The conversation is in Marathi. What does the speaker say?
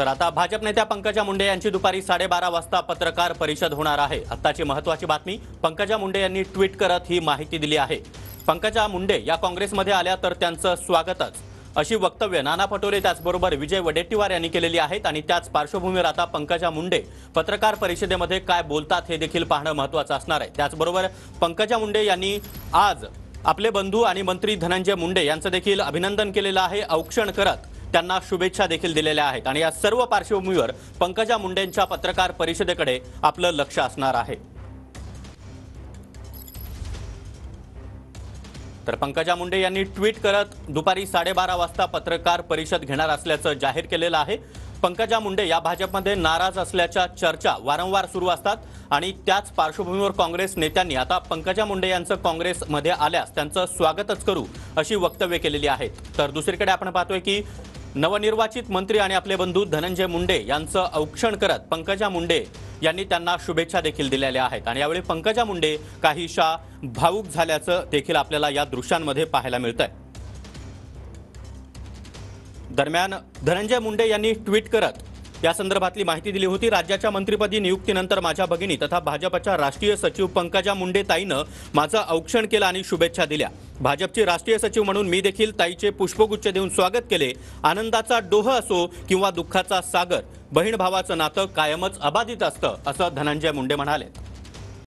तर आता भाजप नेत्या पंकजा मुंडे यांची दुपारी 12:30 वाजता पत्रकार परिषद होणार आहे। आत्ताची महत्त्वाची बातमी, पंकजा मुंडे यांनी ट्विट करत ही माहिती दिली आहे। पंकजा मुंडे या काँग्रेसमध्ये आल्या तर त्यांचं स्वागतच, अशी वक्तव्य नाना पटोले त्याचबरोबर विजय वडेट्टीवार यांनी केलेली आहेत। आणि त्याच पार्श्वभूमीवर आता पंकजा मुंडे पत्रकार परिषदेमध्ये काय बोलतात हे देखील पाहणं महत्त्वाचं असणार आहे। त्याचबरोबर पंकजा मुंडे यांनी आज आपले बंधू आणि मंत्री धनंजय मुंडे यांचं देखील अभिनंदन केलेलं आहे, औक्षण करत त्यांना शुभेच्छा देखील दिलेल्या आहेत। आणि या सर्व पार्श्वभूमीवर पंकजा मुंडेंच्या पत्रकार परिषदेकडे आपलं लक्ष असणार आहे। तर पंकजा मुंडे यांनी ट्विट करत दुपारी 12:30 वाजता पत्रकार परिषद घेणार असल्याचं जाहीर केलेलं आहे। पंकजा मुंडे या भाजपमध्ये नाराज असल्याच्या चर्चा वारंवार सुरू असतात आणि त्याच पार्श्वभूमीवर काँग्रेस नेत्यांनी आता पंकजा मुंडे यांचं काँग्रेसमध्ये आल्यास त्यांचं स्वागतच करू अशी वक्तव्य केलेली आहेत। तर दुसरीकडे आपण पाहतोय की नवनिर्वाचित मंत्री आणि आपले बंधू धनंजय मुंडे यांचं औक्षण करत पंकजा मुंडे यांनी त्यांना शुभेच्छा देखील दिलेल्या आहेत। आणि यावेळी पंकजा मुंडे काहीशा भावुक झाल्याचं देखील आपल्याला या दृश्यांमध्ये पाहायला मिळतंय। दरम्यान धनंजय मुंडे यांनी ट्विट करत या संदर्भातली माहिती दिली होती। राज्याच्या मंत्रिपदी नियुक्तीनंतर माझ्या भगिनी तथा भाजपच्या राष्ट्रीय सचिव पंकजा मुंडे ताईनं माझं औक्षण केलं आणि शुभेच्छा दिल्या। भाजपची राष्ट्रीय सचिव म्हणून मी देखील ताईचे पुष्पगुच्छ देऊन स्वागत केले। आनंदाचा डोह असो किंवा दुःखाचा सागर, बहीण भावाचं नातं कायमच अबाधित असतं, असं धनंजय मुंडे म्हणाले।